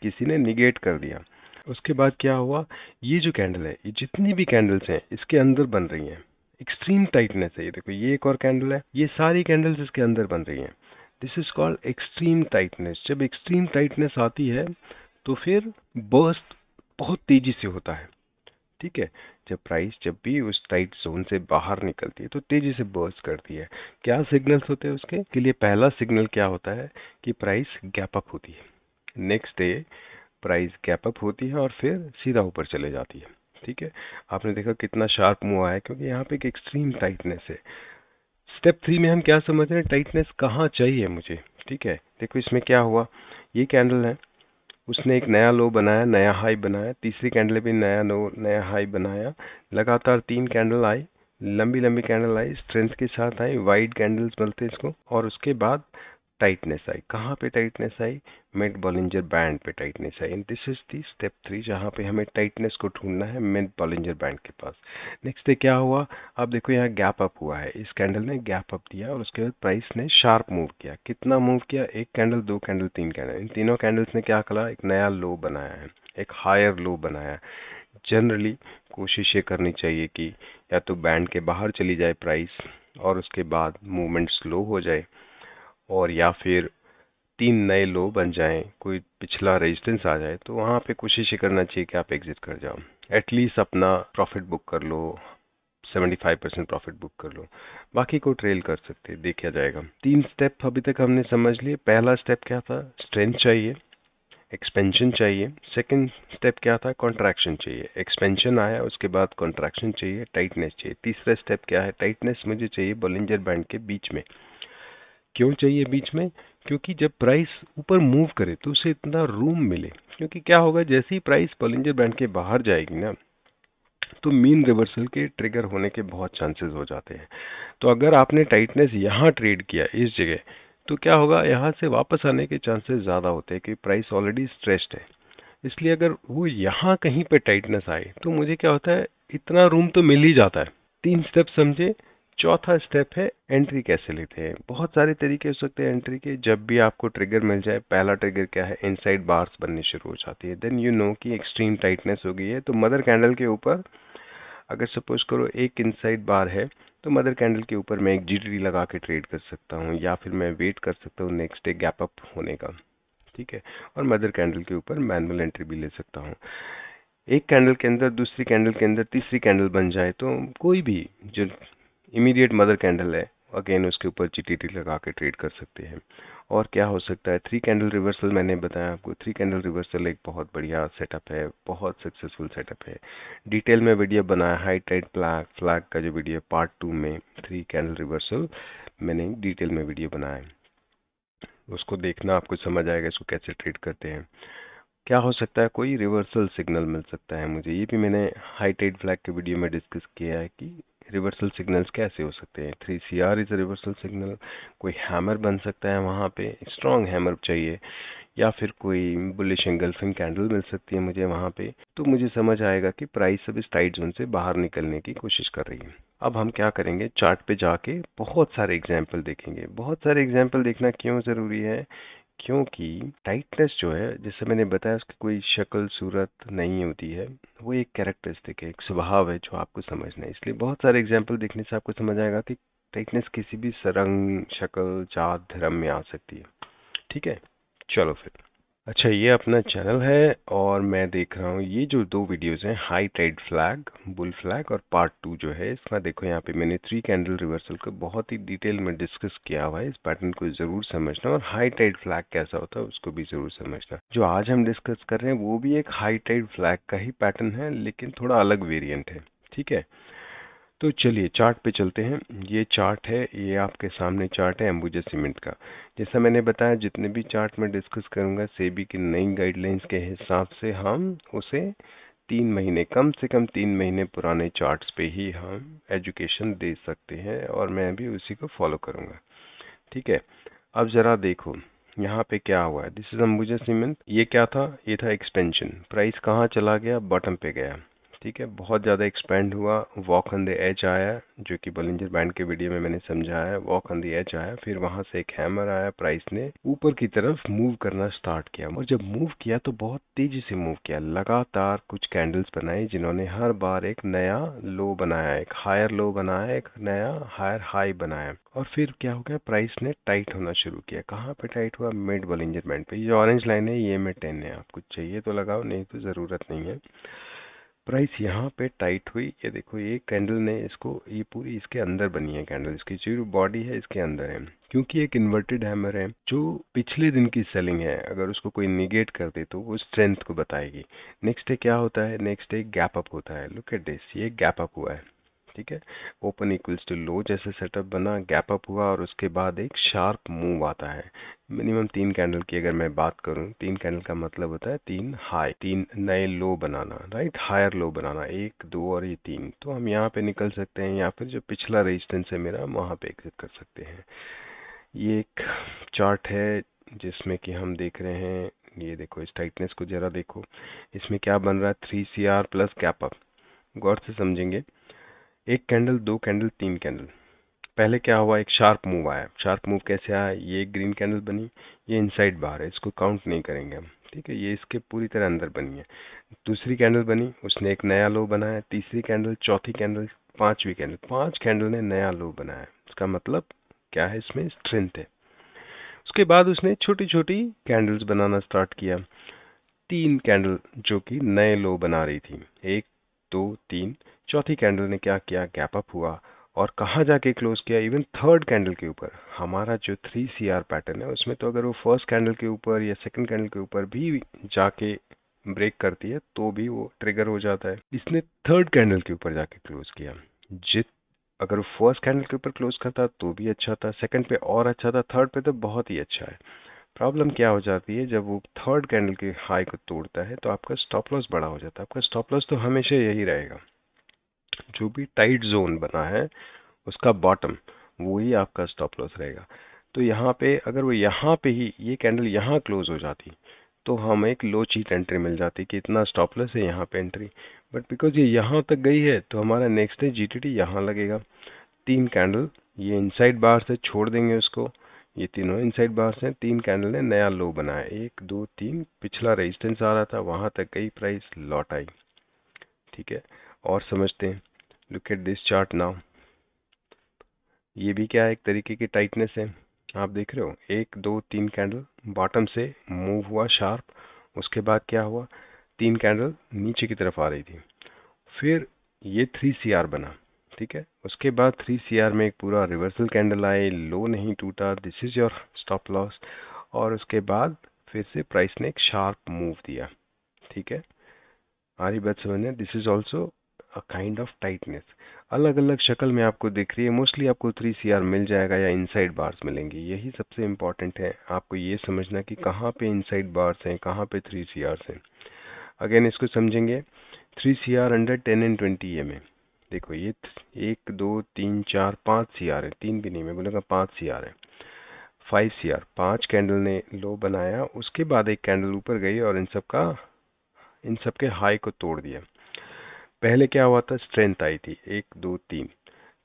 किसी ने निगेट कर दिया। उसके बाद क्या हुआ, ये जो कैंडल है, ये जितनी भी कैंडल्स हैं इसके अंदर बन रही हैं। एक्सट्रीम टाइटनेस है, ये देखो ये एक और कैंडल है, ये सारी कैंडल्स इसके अंदर बन रही हैं। This is called extreme tightness. जब एक्सट्रीम टाइटनेस आती है तो फिर बर्स्ट बहुत तेजी से होता है। ठीक है, जब प्राइस जब भी उस टाइट जोन से बाहर निकलती है तो तेजी से बर्स्ट करती है। क्या सिग्नल्स होते हैं उसके के लिए, पहला सिग्नल क्या होता है कि प्राइस गैप अप होती है। Next day price gap up होती है और फिर सीधा ऊपर चले जाती है। ठीक है, आपने देखा कितना शार्प मूव आया, क्योंकि यहाँ पे एक एक्सट्रीम टाइटनेस है। स्टेप 3 में हम क्या समझ रहे हैं, टाइटनेस कहाँ चाहिए मुझे। ठीक है, देखो इसमें क्या हुआ, ये कैंडल है, उसने एक नया लो बनाया, नया हाई बनाया। तीसरी कैंडल भी नया लो, नया हाई बनाया। लगातार 3 कैंडल आई, लंबी लंबी कैंडल आई, स्ट्रेंथ के साथ आई, वाइड कैंडल्स बोलते हैं इसको। और उसके बाद टाइटनेस आई। कहाँ पे टाइटनेस आई, मिड बॉलिंजर बैंड पे tightness I. And this is the step 3, जहाँ पे हमें टाइटनेस को ढूंढना है मिड बॉलिंजर बैंड के पास। नेक्स्ट डे क्या हुआ, अब देखो यहाँ गैप अप हुआ है, इस कैंडल ने गैप अप दिया और उसके बाद प्राइस ने शार्प मूव किया। कितना मूव किया, एक कैंडल, 2 कैंडल, 3 कैंडल, इन तीनों कैंडल्स ने क्या करा, एक नया लो बनाया है, एक हायर लो बनाया। जनरली कोशिश ये करनी चाहिए कि या तो बैंड के बाहर चली जाए प्राइस और उसके बाद मूवमेंट स्लो हो जाए, और या फिर 3 नए लो बन जाएं, कोई पिछला रेजिस्टेंस आ जाए, तो वहाँ पे कोशिश ये करना चाहिए कि आप एग्जिट कर जाओ। एटलीस्ट अपना प्रॉफिट बुक कर लो, 75% प्रॉफिट बुक कर लो, बाकी को ट्रेल कर सकते, देखा जाएगा। 3 स्टेप अभी तक हमने समझ लिए। पहला स्टेप क्या था, स्ट्रेंथ चाहिए, एक्सपेंशन चाहिए। सेकंड स्टेप क्या था, कॉन्ट्रैक्शन चाहिए। एक्सपेंशन आया, उसके बाद कॉन्ट्रैक्शन चाहिए, टाइटनेस चाहिए। तीसरा स्टेप क्या है, टाइटनेस मुझे चाहिए बॉलिंजर बैंड के बीच में। क्यों चाहिए बीच में, क्योंकि जब प्राइस ऊपर मूव करे तो उसे इतना रूम मिले। क्योंकि क्या होगा, जैसे ही प्राइस बॉलिंजर बैंड के बाहर जाएगी ना, तो मीन रिवर्सल के ट्रिगर होने के बहुत चांसेस हो जाते हैं। तो अगर आपने टाइटनेस यहाँ ट्रेड किया इस जगह, तो क्या होगा, यहाँ से वापस आने के चांसेस ज़्यादा होते हैं कि प्राइस ऑलरेडी स्ट्रेस्ड है। इसलिए अगर वो यहाँ कहीं पे टाइटनेस आए तो मुझे क्या होता है, इतना रूम तो मिल ही जाता है। 3 स्टेप समझे। चौथा स्टेप है एंट्री कैसे लेते हैं। बहुत सारे तरीके हो सकते हैं एंट्री के। जब भी आपको ट्रिगर मिल जाए, पहला ट्रिगर क्या है, इनसाइड बार्स बननी शुरू हो जाती है, देन यू नो कि एक्सट्रीम टाइटनेस हो गई है। तो मदर कैंडल के ऊपर अगर सपोज करो एक इनसाइड बार है, तो मदर कैंडल के ऊपर मैं एक जीटीडी लगा के ट्रेड कर सकता हूँ, या फिर मैं वेट कर सकता हूँ नेक्स्ट डे गैप अप होने का। ठीक है, और मदर कैंडल के ऊपर मैनुअल एंट्री भी ले सकता हूँ। एक कैंडल के अंदर, दूसरी कैंडल के अंदर तीसरी कैंडल बन जाए, तो कोई भी जो इमीडिएट मदर कैंडल है, अगेन उसके ऊपर जीटीटी लगा के ट्रेड कर सकते हैं। और क्या हो सकता है, 3 कैंडल रिवर्सल मैंने बताया आपको। 3 कैंडल रिवर्सल एक बहुत बढ़िया सेटअप है, बहुत सक्सेसफुल सेटअप है। डिटेल में वीडियो बनाया, हाई टाइड फ्लैग का जो वीडियो पार्ट 2 में 3 कैंडल रिवर्सल मैंने डिटेल में वीडियो बनाया है, उसको देखना, आपको समझ आएगा इसको कैसे ट्रेड करते हैं। क्या हो सकता है, कोई रिवर्सल सिग्नल मिल सकता है मुझे, ये भी मैंने हाई टाइड फ्लैग के वीडियो में डिस्कस किया है कि रिवर्सल सिग्नल्स कैसे हो सकते हैं। 3CR is reversal signal. कोई हैमर बन सकता है, वहाँ पे स्ट्रॉन्ग हैमर चाहिए, या फिर कोई बुलिश एंगल्फिंग कैंडल मिल सकती है मुझे वहाँ पे, तो मुझे समझ आएगा कि प्राइस अब इस टाइट जोन से बाहर निकलने की कोशिश कर रही है। अब हम क्या करेंगे, चार्ट पे जाके बहुत सारे एग्जाम्पल देखेंगे। बहुत सारे एग्जाम्पल देखना क्यों ज़रूरी है, क्योंकि टाइटनेस जो है, जैसे मैंने बताया, उसकी कोई शक्ल सूरत नहीं होती है, वो एक कैरेक्टरिस्टिक है, एक स्वभाव है जो आपको समझना है। इसलिए बहुत सारे एग्जाम्पल देखने से आपको समझ आएगा कि टाइटनेस किसी भी रंग, शक्ल, जात, धर्म में आ सकती है। ठीक है, चलो फिर। अच्छा, ये अपना चैनल है और मैं देख रहा हूँ ये जो दो वीडियोस हैं, high tight flag, bull flag और पार्ट 2 जो है, इसमें देखो यहाँ पे मैंने 3 कैंडल रिवर्सल को बहुत ही डिटेल में डिस्कस किया हुआ है। इस पैटर्न को ज़रूर समझना, और हाई टाइड फ्लैग कैसा होता है उसको भी ज़रूर समझना। जो आज हम डिस्कस कर रहे हैं वो भी एक हाई टाइड फ्लैग का ही पैटर्न है, लेकिन थोड़ा अलग वेरियंट है। ठीक है, तो चलिए चार्ट पे चलते हैं। ये चार्ट है, ये आपके सामने चार्ट है अंबुजा सीमेंट का। जैसा मैंने बताया, जितने भी चार्ट में डिस्कस करूंगा सेबी की नई गाइडलाइंस के हिसाब से हम उसे 3 महीने, कम से कम 3 महीने पुराने चार्ट्स पे ही हम एजुकेशन दे सकते हैं, और मैं भी उसी को फॉलो करूंगा। ठीक है, अब जरा देखो यहाँ पे क्या हुआ है। This is Ambuja cement. ये क्या था? ये था एक्सपेंशन। प्राइस कहाँ चला गया? बॉटम पे गया। ठीक है, बहुत ज़्यादा एक्सपेंड हुआ, वॉक ऑन द एज आया, जो कि बॉलिंजर बैंड के वीडियो में मैंने समझाया। वॉक ऑन द एज आया, फिर वहां से एक हैमर आया, प्राइस ने ऊपर की तरफ मूव करना स्टार्ट किया, और जब मूव किया तो बहुत तेजी से मूव किया। लगातार कुछ कैंडल्स बनाई जिन्होंने हर बार एक नया लो बनाया, एक हायर लो बनाया, एक नया हायर हाई बनाया, और फिर क्या हो गया? प्राइस ने टाइट होना शुरू किया। कहाँ पे टाइट हुआ? मिड बॉलिंजर बैंड पे। ये जो ऑरेंज लाइन है ये में 10 है, आपको चाहिए तो लगाओ, नहीं तो ज़रूरत नहीं है। प्राइस यहाँ पे टाइट हुई। ये देखो, ये कैंडल ने इसको, ये पूरी इसके अंदर बनी है कैंडल, इसकी जो बॉडी है इसके अंदर है, क्योंकि एक इन्वर्टेड हैमर है। जो पिछले दिन की सेलिंग है, अगर उसको कोई निगेट कर दे तो वो स्ट्रेंथ को बताएगी। नेक्स्ट डे क्या होता है? नेक्स्ट डे गैप अप होता है। लुक एट दिस, ये गैप अप हुआ है। ठीक है, ओपन इक्वल्स टू लो जैसे सेटअप बना, गैप अप हुआ, और उसके बाद एक शार्प मूव आता है। मिनिमम 3 कैंडल की अगर मैं बात करूं, 3 कैंडल का मतलब होता है 3 हाई, 3 नए लो बनाना, राइट, हायर लो बनाना, 1 2 और ये 3। तो हम यहाँ पे निकल सकते हैं, या फिर जो पिछला रेजिस्टेंस है मेरा, वहाँ पे एग्जिट कर सकते हैं। ये एक चार्ट है जिसमें कि हम देख रहे हैं, ये देखो, इस टाइटनेस को जरा देखो, इसमें क्या बन रहा है? 3CR plus gap up. गौर से समझेंगे, एक कैंडल, दो कैंडल, तीन कैंडल। पहले क्या हुआ? एक शार्प मूव आया। शार्प मूव कैसे आया? ये एक ग्रीन कैंडल बनी, ये इनसाइड बार है, इसको काउंट नहीं करेंगे हम। ठीक है, ये इसके पूरी तरह अंदर बनी है। दूसरी कैंडल बनी, उसने एक नया लो बनाया। तीसरी कैंडल, चौथी कैंडल, पांचवी कैंडल, 5 कैंडल ने नया लो बनाया। इसका मतलब क्या है? इसमें स्ट्रेंथ है। उसके बाद उसने छोटी छोटी कैंडल्स बनाना स्टार्ट किया। 3 कैंडल जो कि नए लो बना रही थी, 1 2 3। चौथी कैंडल ने क्या किया? गैप अप हुआ, और कहाँ जाके क्लोज किया? इवन थर्ड कैंडल के ऊपर। हमारा जो 3CR पैटर्न है उसमें तो अगर वो फर्स्ट कैंडल के ऊपर या सेकंड कैंडल के ऊपर भी जाके ब्रेक करती है तो भी वो ट्रिगर हो जाता है। इसने थर्ड कैंडल के ऊपर जाके क्लोज किया। जित अगर वो फर्स्ट कैंडल के ऊपर क्लोज करता तो भी अच्छा था, सेकंड पे और अच्छा था, थर्ड पे तो बहुत ही अच्छा है। प्रॉब्लम क्या हो जाती है? जब वो थर्ड कैंडल के हाई को तोड़ता है तो आपका स्टॉप लॉस बड़ा हो जाता है। आपका स्टॉप लॉस तो हमेशा यही रहेगा, जो भी टाइट जोन बना है उसका बॉटम, वही आपका स्टॉप लॉस रहेगा। तो यहाँ पे अगर वो यहाँ पे ही ये कैंडल यहाँ क्लोज हो जाती तो हमें एक लो चीट एंट्री मिल जाती कि इतना स्टॉप लॉस है, यहाँ पे एंट्री। बट बिकॉज ये यहाँ तक गई है तो हमारा नेक्स्ट डे जीटीटी यहाँ लगेगा। 3 कैंडल, ये इनसाइड बार से छोड़ देंगे उसको, ये तीनों इनसाइड बार से। 3 कैंडल ने नया लो बनाया, 1 2 3। पिछला रेजिस्टेंस आ रहा था वहां तक गई, प्राइस लौट आई। ठीक है, और समझते हैं। Look at this chart now. ये भी क्या है? एक तरीके की टाइटनेस है। आप देख रहे हो, 1 2 3 कैंडल बॉटम से मूव हुआ शार्प। उसके बाद क्या हुआ? 3 कैंडल नीचे की तरफ आ रही थी, फिर ये 3CR बना। ठीक है, उसके बाद 3CR में एक पूरा रिवर्सल कैंडल आए, लो नहीं टूटा, this is your stop loss. और उसके बाद फिर से प्राइस ने एक शार्प मूव दिया। ठीक है, आ रही बात समझने? This is also a kind of tightness. अलग अलग शक्ल में आपको दिख रही है। मोस्टली आपको 3CR मिल जाएगा या इनसाइड बार्स मिलेंगे। यही सबसे इम्पोर्टेंट है, आपको ये समझना कि कहाँ पे इनसाइड बार्स हैं, कहाँ पे 3CRs हैं। अगेन इसको समझेंगे। 3CR under 10 and 20 EMA। देखो, ये 1 2 3 4 5 CR है, 3 भी नहीं, मैं बोलूँगा 5 CR है। 5CR, 5 कैंडल ने लो बनाया, उसके बाद एक कैंडल ऊपर गई और इन सब के हाई को तोड़ दिया। पहले क्या हुआ था? स्ट्रेंथ आई थी, 1 2 3,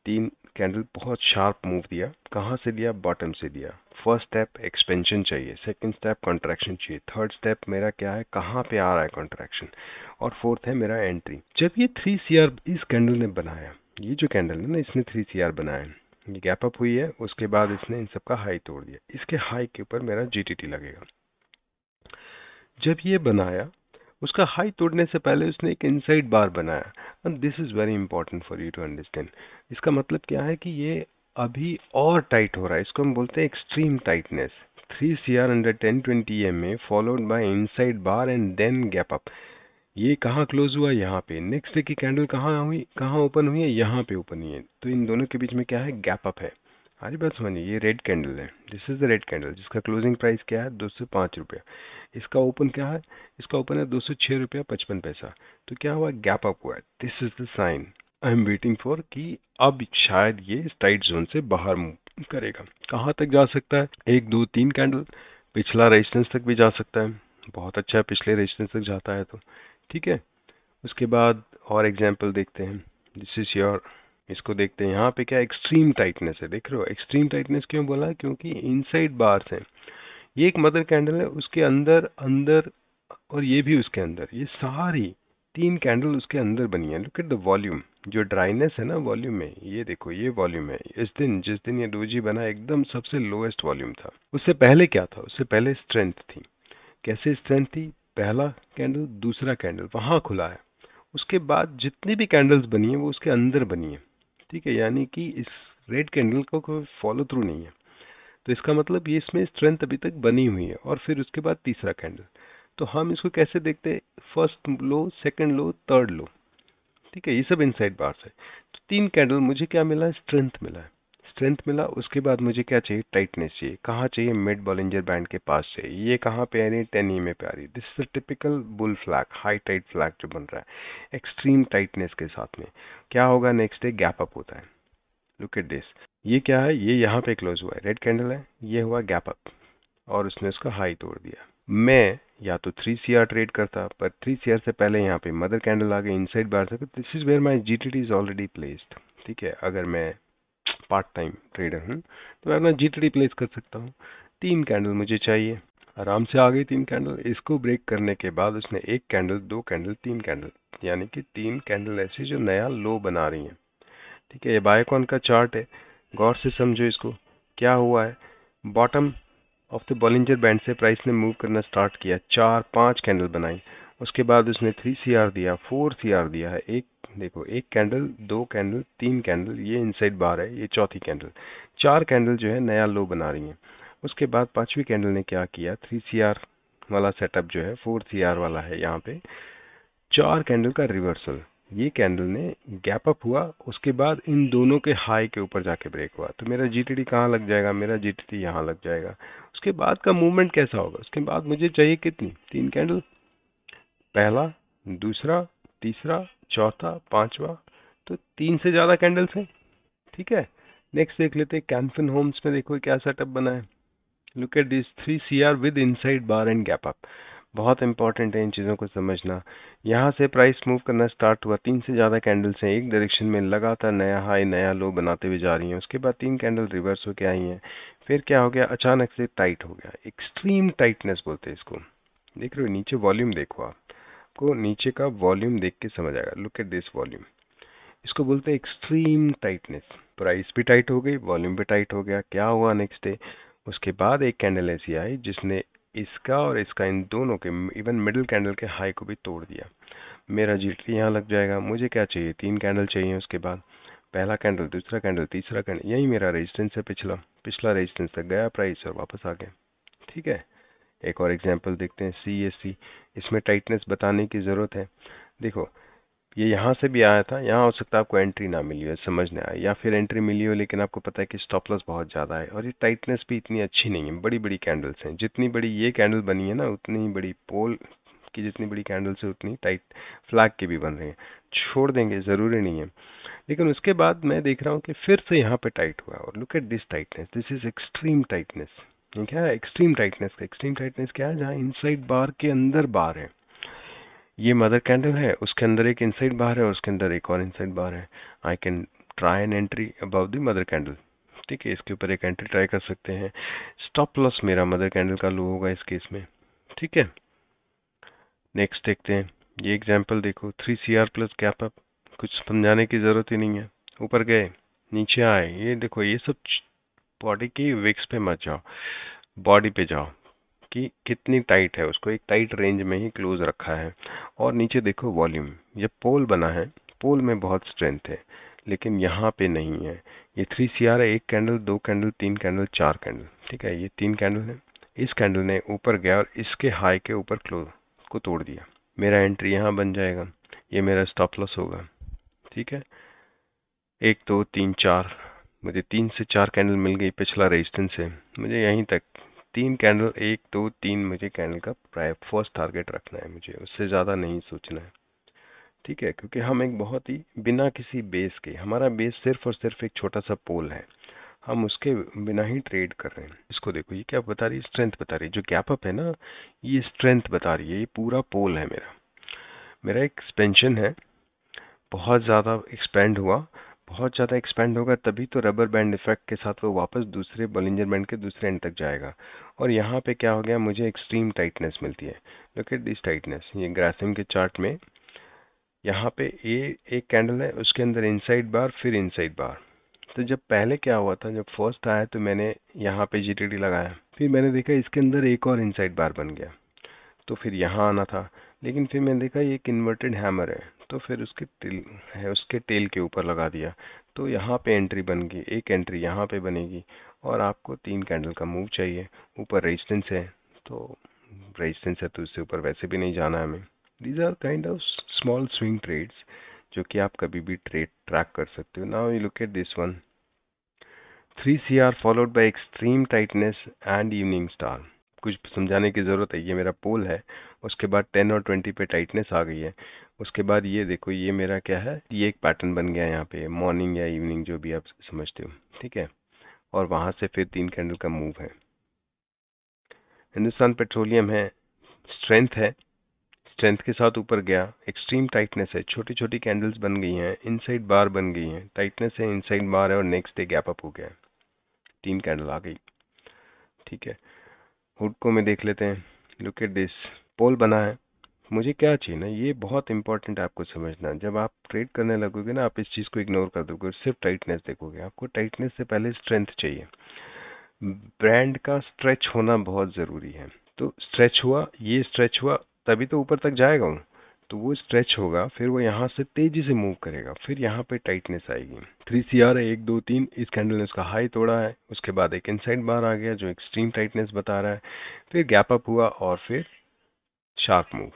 3 कैंडल बहुत शार्प मूव दिया, कहाँ से दिया, बॉटम से दिया। फर्स्ट स्टेप एक्सपेंशन चाहिए, सेकंड स्टेप कॉन्ट्रैक्शन चाहिए, थर्ड स्टेप मेरा क्या है, कहाँ पे आ रहा है कॉन्ट्रैक्शन, और फोर्थ है मेरा एंट्री। जब ये 3CR इस कैंडल ने बनाया, ये जो कैंडल है ना, इसने 3CR बनाया, ये गैप अप हुई है, उसके बाद इसने इन सबका हाई तोड़ दिया, इसके हाई के ऊपर मेरा GTT लगेगा। जब ये बनाया, उसका हाई तोड़ने से पहले उसने एक इनसाइड बार बनाया, and this is very important for you to understand. इसका मतलब क्या है कि ये अभी और टाइट हो रहा है, इसको हम बोलते हैं extreme tightness. 3CR under 1020 EMA followed by inside bar and then gap up. ये कहाँ क्लोज हुआ, यहाँ पे। नेक्स्ट डे की कैंडल कहाँ हुई, कहाँ ओपन हुई है, यहाँ पे ओपन हुई है। तो इन दोनों के बीच में क्या है, गैप अप है। हमारी बात समझिए, ये रेड कैंडल है, this is the red candle, जिसका क्लोजिंग प्राइस क्या है, 205 रुपया। इसका ओपन क्या है, इसका ओपन है 206 रुपया 55 पैसा। तो क्या हुआ, गैप अप हुआ है। This is the sign I am waiting for कि अब शायद ये इस टाइट जोन से बाहर मूव करेगा। कहाँ तक जा सकता है, 1 2 3 कैंडल, पिछला रेजिस्टेंस तक भी जा सकता है। बहुत अच्छा है, पिछले रेजिस्टेंस तक जाता है तो ठीक है। उसके बाद और एग्जांपल देखते हैं, दिस इज योर, इसको देखते हैं। यहाँ पे क्या एक्सट्रीम टाइटनेस है, देख रहे हो। एक्सट्रीम टाइटनेस क्यों बोला, क्योंकि इनसाइड बार्स है। ये एक मदर कैंडल है, उसके अंदर अंदर, और ये भी उसके अंदर, ये सारी 3 कैंडल उसके अंदर बनी है। लुक एट द वॉल्यूम, जो ड्राइनेस है ना वॉल्यूम में, ये देखो, ये वॉल्यूम है। इस दिन, जिस दिन ये डोजी बना, एकदम सबसे लोएस्ट वॉल्यूम था। उससे पहले क्या था, उससे पहले स्ट्रेंथ थी। कैसे स्ट्रेंथ थी, पहला कैंडल, दूसरा कैंडल वहां खुला है, उसके बाद जितनी भी कैंडल्स बनी है वो उसके अंदर बनी है, ठीक है। यानी कि इस रेड कैंडल का कोई फॉलो थ्रू नहीं है। तो इसका मतलब ये इसमें स्ट्रेंथ अभी तक बनी हुई है। और फिर उसके बाद तीसरा कैंडल, तो हम इसको कैसे देखते हैं, फर्स्ट लो, सेकंड लो, थर्ड लो, ठीक है। ये सब इनसाइड बार्स है। तो 3 कैंडल, मुझे क्या मिला, स्ट्रेंथ मिला है, स्ट्रेंथ मिला। उसके बाद मुझे क्या चाहिए, टाइटनेस चाहिए। कहाँ चाहिए, मिड बॉलिंजर बैंड के पास से। ये कहाँ पे आ रही है, 10 EMA पे आ रही है। This is typical bull flag, high tight flag जो बन रहा है एक्सट्रीम टाइटनेस के साथ में। क्या होगा, नेक्स्ट डे गैप अप होता है। लुक एट दिस, ये क्या है, ये यहाँ पे क्लोज हुआ है, रेड कैंडल है, ये हुआ गैप अप, और उसने उसका हाई तोड़ दिया। मैं या तो 3CR ट्रेड करता, पर 3CR से पहले यहाँ पे मदर कैंडल आ गई इनसाइड बार से, this is where my GTT is already placed, ठीक है। अगर मैं पार्ट टाइम ट्रेडर हूँ तो मैं अपना GTT प्लेस कर सकता हूँ। 3 कैंडल मुझे चाहिए, आराम से आ गई 3 कैंडल। इसको ब्रेक करने के बाद उसने 1 कैंडल, 2 कैंडल, 3 कैंडल, यानी कि 3 कैंडल ऐसी जो नया लो बना रही हैं, ठीक है। ये बायोकॉन का चार्ट है, गौर से समझो इसको। क्या हुआ है, bottom of the Bollinger band से प्राइस ने मूव करना स्टार्ट किया, 4-5 कैंडल बनाई। उसके बाद उसने 3CR दिया, 4CR दिया है। एक देखो, 1 कैंडल, 2 कैंडल, 3 कैंडल, ये इनसाइड बार है, ये चौथी कैंडल। 4 कैंडल जो है नया लो बना रही है। उसके बाद 5वीं कैंडल ने क्या किया, 3CR वाला सेटअप जो है 4CR वाला है यहाँ पे, 4 कैंडल का रिवर्सल। ये कैंडल ने गैप अप हुआ, उसके बाद इन दोनों के हाई के ऊपर जाके ब्रेक हुआ। तो मेरा GTT कहाँ लग जाएगा, मेरा GTT यहाँ लग जाएगा। उसके बाद का मूवमेंट कैसा होगा, उसके बाद मुझे चाहिए कितनी, 3 कैंडल, पहला, दूसरा, तीसरा, चौथा, पांचवा। तो 3 से ज्यादा कैंडल्स हैं, ठीक है। नेक्स्ट देख लेते हैं, कैनफिन होम्स में देखो क्या सेटअप बना है। Look at this, 3CR with inside bar and gap up. बहुत इंपॉर्टेंट है इन चीज़ों को समझना। यहाँ से प्राइस मूव करना स्टार्ट हुआ, 3 से ज़्यादा कैंडल्स हैं एक डायरेक्शन में, लगातार नया हाई नया लो बनाते हुए जा रही हैं। उसके बाद 3 कैंडल रिवर्स होके आई हैं। फिर क्या हो गया, अचानक से टाइट हो गया, एक्सट्रीम टाइटनेस बोलते हैं इसको। देख रहे हो, नीचे वॉल्यूम देखो, आपको नीचे का वॉल्यूम देख के समझ आएगा। लुक एट दिस वॉल्यूम, इसको बोलते हैं एक्सट्रीम टाइटनेस। प्राइस भी टाइट हो गई, वॉल्यूम भी टाइट हो गया। क्या हुआ नेक्स्ट डे, उसके बाद एक कैंडल ऐसी आई जिसने इसका और इसका, इन दोनों के, इवन मिडिल कैंडल के हाई को भी तोड़ दिया। मेरा GTT यहाँ लग जाएगा। मुझे क्या चाहिए, 3 कैंडल चाहिए। उसके बाद पहला कैंडल, दूसरा कैंडल, तीसरा कैंडल, यही मेरा रेजिस्टेंस है, पिछला रेजिस्टेंस तक गया प्राइस और वापस आ गया, ठीक है। एक और एग्जांपल देखते हैं, CSC। इसमें टाइटनेस बताने की ज़रूरत है। देखो, ये यहाँ से भी आया था, यहाँ हो सकता है आपको एंट्री ना मिली हो, समझने आया, या फिर एंट्री मिली हो लेकिन आपको पता है कि स्टॉप लॉस बहुत ज़्यादा है, और ये टाइटनेस भी इतनी अच्छी नहीं है। बड़ी बड़ी कैंडल्स हैं, जितनी बड़ी ये कैंडल बनी है ना, उतनी ही बड़ी पोल की जितनी बड़ी कैंडल्स है उतनी टाइट फ्लैग के भी बन रहे हैं। छोड़ देंगे, ज़रूरी नहीं है। लेकिन उसके बाद मैं देख रहा हूँ कि फिर से यहाँ पे टाइट हुआ, और look at this tightness, this is extreme tightness. क्या है एक्सट्रीम टाइटनेस का, एक्सट्रीम टाइटनेस क्या है, जहाँ इनसाइड बार के अंदर बार है। ये मदर कैंडल है, उसके अंदर एक इनसाइड बार है, और उसके अंदर एक और इनसाइड बार है। I can try an entry above the mother candle. ठीक है, इसके ऊपर एक एंट्री ट्राई कर सकते हैं। स्टॉप लॉस मेरा मदर कैंडल का लो होगा इस केस में। ठीक है, नेक्स्ट देखते हैं। ये एग्जांपल देखो, 3CR प्लस गैप अप, कुछ समझाने की जरूरत ही नहीं है। ऊपर गए, नीचे आए, ये देखो, ये सब बॉडी की विक्स पे मत जाओ, बॉडी पे जाओ कि कितनी टाइट है, उसको एक टाइट रेंज में ही क्लोज रखा है। और नीचे देखो वॉल्यूम, ये पोल बना है, पोल में बहुत स्ट्रेंथ है, लेकिन यहाँ पे नहीं है। ये 3CR है, 1 कैंडल, 2 कैंडल, 3 कैंडल, 4 कैंडल। ठीक है, ये 3 कैंडल है। इस कैंडल ने ऊपर गया और इसके हाई के ऊपर क्लोज को तोड़ दिया। मेरा एंट्री यहाँ बन जाएगा, ये मेरा स्टॉप लॉस होगा। ठीक है, 1 2 3 4, मुझे 3 से 4 कैंडल मिल गई पिछला रेजिस्टेंस से। मुझे यहीं तक 3 कैंडल, 1 2 3 मुझे कैंडल का फर्स्ट टारगेट रखना है, मुझे उससे ज़्यादा नहीं सोचना है। ठीक है, क्योंकि हम एक बहुत ही बिना किसी बेस के, हमारा बेस सिर्फ और सिर्फ एक छोटा सा पोल है, हम उसके बिना ही ट्रेड कर रहे हैं। इसको देखो, ये क्या बता रही है? स्ट्रेंथ बता रही है। जो गैप अप है ना, ये स्ट्रेंथ बता रही है। ये पूरा पोल है मेरा, मेरा एक एक्सपेंशन है, बहुत ज़्यादा एक्सपेंड हुआ, बहुत ज़्यादा एक्सपेंड होगा तभी तो रबर बैंड इफेक्ट के साथ वो वापस दूसरे बॉलिंजर बैंड के दूसरे एंड तक जाएगा। और यहाँ पे क्या हो गया, मुझे एक्सट्रीम टाइटनेस मिलती है। लुक एट दिस टाइटनेस, ये ग्रासिम के चार्ट में यहाँ पे ये एक कैंडल है, उसके अंदर इनसाइड बार, फिर इनसाइड बार। तो जब पहले क्या हुआ था, जब फर्स्ट आया तो मैंने यहाँ पे GTD लगाया, फिर मैंने देखा इसके अंदर एक और इनसाइड बार बन गया, तो फिर यहाँ आना था। लेकिन फिर मैंने देखा ये एक इन्वर्टेड हैमर है, तो फिर उसके टेल के ऊपर लगा दिया, तो यहाँ पे एंट्री बन गई। एक एंट्री यहाँ पे बनेगी और आपको 3 कैंडल का मूव चाहिए। ऊपर रेजिस्टेंस है, तो रेजिस्टेंस है तो उससे ऊपर वैसे भी नहीं जाना हमें। These are kind of small swing trades जो कि आप कभी भी ट्रैक कर सकते हो। Now you look at this one, 3CR followed by extreme tightness and evening star. कुछ समझाने की ज़रूरत है, ये मेरा पोल है, उसके बाद 10 और 20 पे टाइटनेस आ गई है। उसके बाद ये देखो, ये मेरा क्या है, ये एक पैटर्न बन गया यहाँ पे, मॉर्निंग या इवनिंग जो भी आप समझते हो। ठीक है, और वहाँ से फिर 3 कैंडल का मूव है। हिंदुस्तान पेट्रोलियम है, स्ट्रेंथ है, स्ट्रेंथ के साथ ऊपर गया, एक्सट्रीम टाइटनेस है, छोटी छोटी कैंडल्स बन गई हैं, इनसाइड बार बन गई हैं, टाइटनेस है, इनसाइड बार है, और नेक्स्ट डे गैप अप हो गया, 3 कैंडल आ गई। ठीक है, हुड को में देख लेते हैं। लुक एट दिस, पोल बना है। मुझे क्या चाहिए ना, ये बहुत इंपॉर्टेंट है आपको समझना। जब आप ट्रेड करने लगोगे ना, आप इस चीज़ को इग्नोर कर दोगे, सिर्फ टाइटनेस देखोगे। आपको टाइटनेस से पहले स्ट्रेंथ चाहिए। ब्रांड का स्ट्रेच होना बहुत ज़रूरी है। तो स्ट्रेच हुआ, ये स्ट्रेच हुआ, तभी तो ऊपर तक जाएगा वो। तो वो स्ट्रेच होगा, फिर वो यहाँ से तेजी से मूव करेगा, फिर यहाँ पे टाइटनेस आएगी। 3CR है, 1 2 3, इस कैंडल ने उसका हाई तोड़ा है, उसके बाद एक इनसाइड बार आ गया जो एक्सट्रीम टाइटनेस बता रहा है, फिर गैप अप हुआ और फिर शार्प मूव।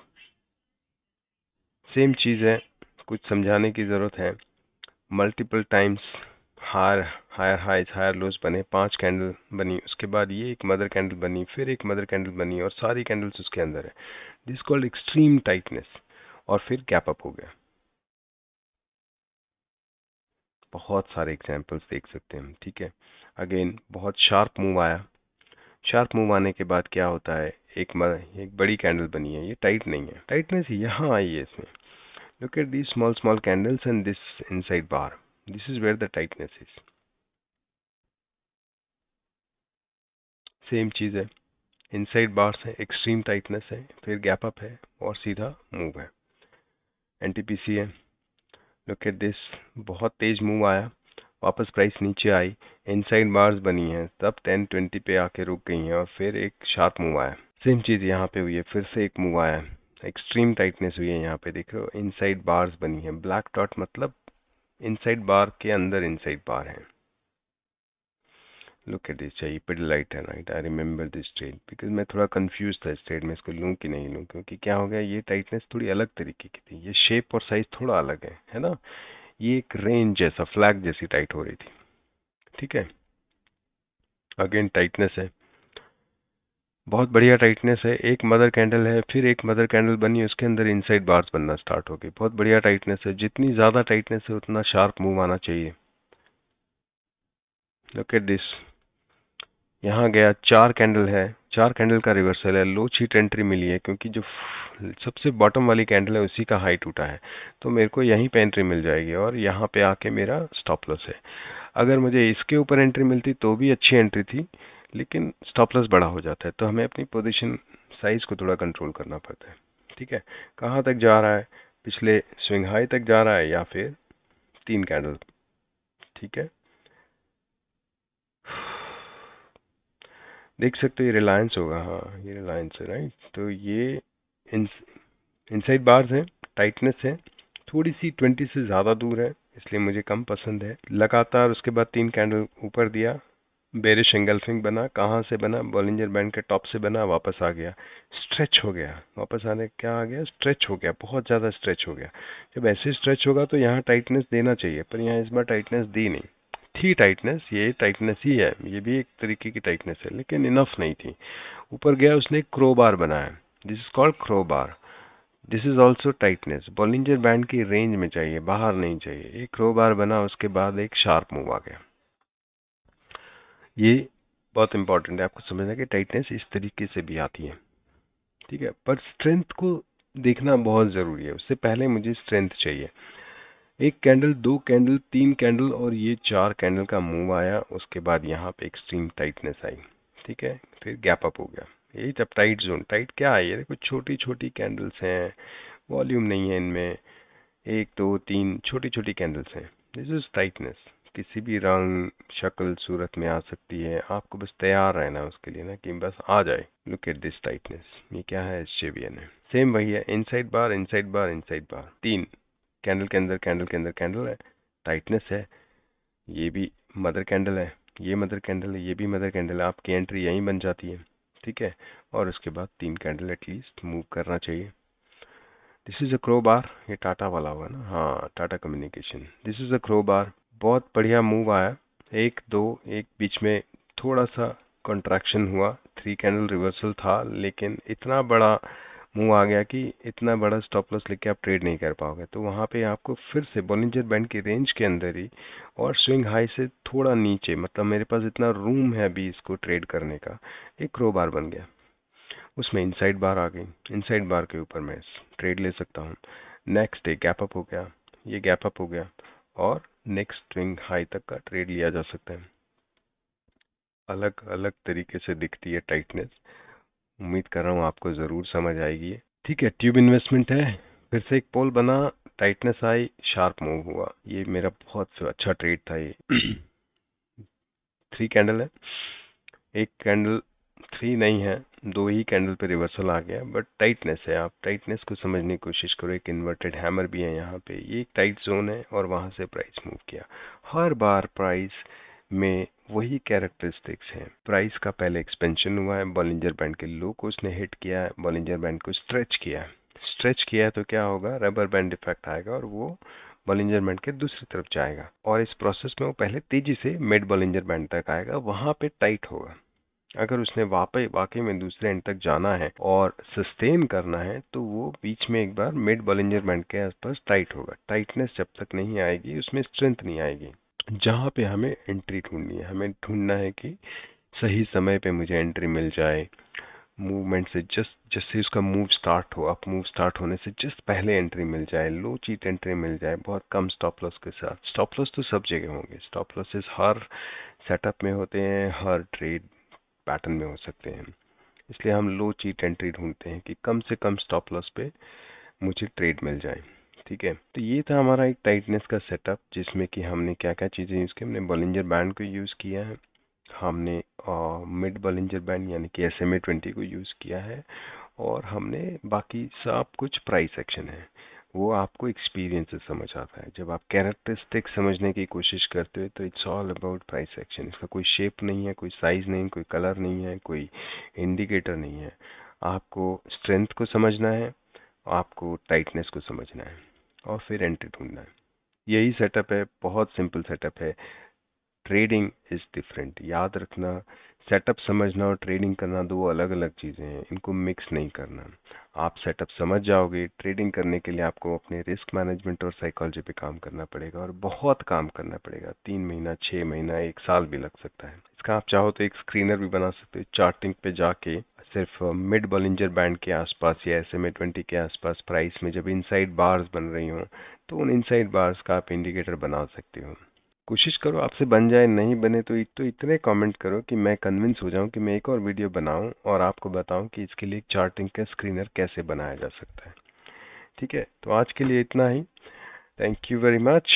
सेम चीज़ है, कुछ समझाने की ज़रूरत है। Multiple times higher higher highs higher lows बने, 5 कैंडल बनी, उसके बाद ये एक मदर कैंडल बनी, फिर एक मदर कैंडल बनी, और सारी कैंडल्स उसके अंदर है। दिस कॉल्ड एक्सट्रीम टाइटनेस, और फिर गैप अप हो गया। बहुत सारे एग्जांपल्स देख सकते हैं हम। ठीक है, अगेन बहुत शार्प मूव आया। शार्प मूव आने के बाद क्या होता है, एक बड़ी कैंडल बनी है, ये टाइट नहीं है, टाइटनेस यहाँ आई है इसमें। Look at these small small candles and this inside bar, this is where the tightness is. Same चीज़ है, इनसाइड बार से एक्सट्रीम टाइटनेस है, फिर गैप अप है और सीधा मूव है। NTPC है, लुक एट दिस, बहुत तेज मूव आया, वापस प्राइस नीचे आई, इनसाइड बार्स बनी हैं, तब 10-20 पे आके रुक गई हैं, और फिर एक शार्प मूव आया। सेम चीज़ यहाँ पे हुई है, फिर से एक मूव आया, एक्सट्रीम टाइटनेस हुई है। यहाँ पे देख रहे हो, इनसाइड बार्स बनी है, ब्लैक डॉट मतलब इनसाइड बार के अंदर इनसाइड बार है। लुक एट दिस, चाहिए पिडलाइट है, right. I remember this trade because मैं थोड़ा कंफ्यूज था इस ट्रेड में, इसको लूँ कि नहीं लूँ, क्योंकि क्या हो गया, ये टाइटनेस थोड़ी अलग तरीके की थी, ये शेप और साइज थोड़ा अलग है ना। ये एक रेंज जैसा, फ्लैग जैसी टाइट हो रही थी। ठीक है, अगेन टाइटनेस है, बहुत बढ़िया टाइटनेस है। एक मदर कैंडल है, फिर एक मदर कैंडल बनी, उसके अंदर इनसाइड बार्स बनना स्टार्ट हो गई, बहुत बढ़िया टाइटनेस है। जितनी ज़्यादा टाइटनेस है उतना शार्प मूव आना चाहिए। लुक एट दिस, यहाँ गया, 4 कैंडल है, 4 कैंडल का रिवर्सल है, लो चीट एंट्री मिली है क्योंकि जो सबसे बॉटम वाली कैंडल है उसी का हाई टूटा है, तो मेरे को यहीं पे एंट्री मिल जाएगी और यहाँ पे आके मेरा स्टॉप लॉस है। अगर मुझे इसके ऊपर एंट्री मिलती तो भी अच्छी एंट्री थी, लेकिन स्टॉप लॉस बड़ा हो जाता है, तो हमें अपनी पोजीशन साइज को थोड़ा कंट्रोल करना पड़ता है। ठीक है, कहाँ तक जा रहा है, पिछले स्विंग हाई तक जा रहा है या फिर 3 कैंडल। ठीक है, देख सकते हो ये रिलायंस होगा, हाँ ये रिलायंस है राइट। तो ये इनसाइड बार्स है, टाइटनेस है, थोड़ी सी 20 से ज़्यादा दूर है इसलिए मुझे कम पसंद है। लगातार उसके बाद 3 कैंडल ऊपर दिया, बेरिश एंगल्फिंग बना, कहाँ से बना, बॉलिंजर बैंड के टॉप से बना, वापस आ गया, स्ट्रेच हो गया, वापस आने क्या आ गया, स्ट्रेच हो गया, बहुत ज़्यादा स्ट्रेच हो गया। जब ऐसे स्ट्रेच होगा तो यहाँ टाइटनेस देना चाहिए, पर यहाँ इस बार टाइटनेस दी नहीं थी। टाइटनेस ये टाइटनेस ही है, ये भी एक तरीके की टाइटनेस है, लेकिन इनफ नहीं थी। ऊपर गया, उसने एक क्रो बार बनाया, this is called crow bar, this is also tightness. Bollinger band की रेंज में चाहिए, बाहर नहीं चाहिए। एक क्रो बार बना, उसके बाद एक शार्प मूव आ गया। ये बहुत इंपॉर्टेंट है आपको समझना कि टाइटनेस इस तरीके से भी आती है। ठीक है, पर स्ट्रेंथ को देखना बहुत ज़रूरी है, उससे पहले मुझे स्ट्रेंथ चाहिए। एक कैंडल, 2 कैंडल, 3 कैंडल और ये 4 कैंडल का मूव आया, उसके बाद यहाँ पे एक्सट्रीम टाइटनेस आई। ठीक है, फिर गैप अप हो गया, यही जब टाइट जोन। टाइट क्या है, ये देखो छोटी छोटी कैंडल्स हैं, वॉल्यूम नहीं है इनमें, 1 2 3 छोटी छोटी कैंडल्स हैं, दिस इज टाइटनेस। किसी भी रंग शक्ल सूरत में आ सकती है, आपको बस तैयार रहना उसके लिए ना, कि बस आ जाए। लुक एट दिस टाइटनेस, ये क्या है, एसजेवीएन है। सेम वही है, इनसाइड बार इनसाइड बार इनसाइड बार, 3 कैंडल के अंदर कैंडल के अंदर कैंडल है, टाइटनेस है। ये भी मदर कैंडल है, ये मदर कैंडल है, ये भी मदर कैंडल है, आपकी एंट्री यहीं बन जाती है। ठीक है, और उसके बाद 3 कैंडल एटलीस्ट मूव करना चाहिए। This is a crow bar, ये टाटा वाला हुआ ना, हाँ Tata communication. This is a crow bar, बहुत बढ़िया मूव आया, 1 2, एक बीच में थोड़ा सा कंट्रैक्शन हुआ, 3 कैंडल रिवर्सल था, लेकिन इतना बड़ा मूव आ गया कि इतना बड़ा स्टॉप लॉस लेके आप ट्रेड नहीं कर पाओगे। तो वहाँ पे आपको फिर से बॉलिंजर बैंड की रेंज के अंदर ही और स्विंग हाई से थोड़ा नीचे, मतलब मेरे पास इतना रूम है अभी इसको ट्रेड करने का, एक क्रो बार बन गया, उसमें इनसाइड बार आ गई, इनसाइड बार के ऊपर मैं ट्रेड ले सकता हूँ। नेक्स्ट डे गैप अप हो गया, ये गैप अप हो गया और नेक्स्ट स्विंग हाई तक का ट्रेड लिया जा सकता है। अलग अलग तरीके से दिखती है टाइटनेस, उम्मीद कर रहा हूँ आपको ज़रूर समझ आएगी ये। ठीक है, ट्यूब इन्वेस्टमेंट है, फिर से एक पोल बना, टाइटनेस आई, शार्प मूव हुआ, ये मेरा बहुत अच्छा ट्रेड था ये। 3 कैंडल है, एक कैंडल 3 नहीं है, 2 ही कैंडल पे रिवर्सल आ गया, बट टाइटनेस है। आप टाइटनेस को समझने की कोशिश करो, एक इन्वर्टेड हैमर भी है यहाँ पे, ये एक टाइट जोन है और वहाँ से प्राइस मूव किया। हर बार प्राइस में वही कैरेक्टरिस्टिक्स हैं, प्राइस का पहले एक्सपेंशन हुआ है, बॉलिंजर बैंड के लो को उसने हिट किया है, बॉलिंजर बैंड को स्ट्रेच किया है, स्ट्रेच किया है तो क्या होगा, रबर बैंड इफेक्ट आएगा और वो बॉलिंजर बैंड के दूसरी तरफ जाएगा, और इस प्रोसेस में वो पहले तेजी से मिड बॉलिंजर बैंड तक आएगा, वहां पे टाइट होगा। अगर उसने वाकई में दूसरे एंड तक जाना है और सस्टेन करना है तो वो बीच में एक बार मिड बॉलिंजर बैंड के आसपास टाइट होगा। टाइटनेस जब तक नहीं आएगी उसमें स्ट्रेंथ नहीं आएगी। जहाँ पे हमें एंट्री ढूंढनी है, हमें ढूंढना है कि सही समय पे मुझे एंट्री मिल जाए, मूवमेंट से जस्ट जैसे उसका मूव स्टार्ट हो, अप मूव स्टार्ट होने से जस्ट पहले एंट्री मिल जाए, लो चीट एंट्री मिल जाए, बहुत कम स्टॉप लॉस के साथ। स्टॉप लॉस तो सब जगह होंगे, स्टॉप लॉसेस हर सेटअप में होते हैं, हर ट्रेड पैटर्न में हो सकते हैं, इसलिए हम लो चीट एंट्री ढूंढते हैं कि कम से कम स्टॉप लॉस पे मुझे ट्रेड मिल जाए। ठीक है, तो ये था हमारा एक टाइटनेस का सेटअप, जिसमें कि हमने क्या क्या चीज़ें यूज़ की। हमने बॉलिंजर बैंड को यूज़ किया है, हमने मिड बॉलिंजर बैंड यानी कि SMA 20 को यूज़ किया है, और हमने बाकी सब कुछ प्राइस एक्शन है, वो आपको एक्सपीरियंस से समझ आता है। जब आप कैरेक्टरिस्टिक समझने की कोशिश करते हो तो it's all about price action. इसका कोई शेप नहीं है, कोई साइज नहीं, कोई कलर नहीं है, कोई इंडिकेटर नहीं है। आपको स्ट्रेंथ को समझना है, आपको टाइटनेस को समझना है, और फिर एंट्री ढूंढना है। यही सेटअप है, बहुत सिंपल सेटअप है। ट्रेडिंग इज डिफरेंट, याद रखना। सेटअप समझना और ट्रेडिंग करना दो अलग अलग चीज़ें हैं, इनको मिक्स नहीं करना। आप सेटअप समझ जाओगे, ट्रेडिंग करने के लिए आपको अपने रिस्क मैनेजमेंट और साइकोलॉजी पे काम करना पड़ेगा, और बहुत काम करना पड़ेगा। 3 महीना, 6 महीना, 1 साल भी लग सकता है। इसका आप चाहो तो एक स्क्रीनर भी बना सकते हो, चार्टिंग पे जाके सिर्फ मिड बॉलिंजर बैंड के आसपास या SMA 20 के आसपास प्राइस में जब इनसाइड बार्स बन रही हो, तो उन इनसाइड बार्स का आप इंडिकेटर बना सकते हो। कोशिश करो आपसे बन जाए, नहीं बने तो इतने कमेंट करो कि मैं कन्विंस हो जाऊं कि मैं एक और वीडियो बनाऊं और आपको बताऊं कि इसके लिए चार्टिंग का स्क्रीनर कैसे बनाया जा सकता है। ठीक है, तो आज के लिए इतना ही। Thank you very much.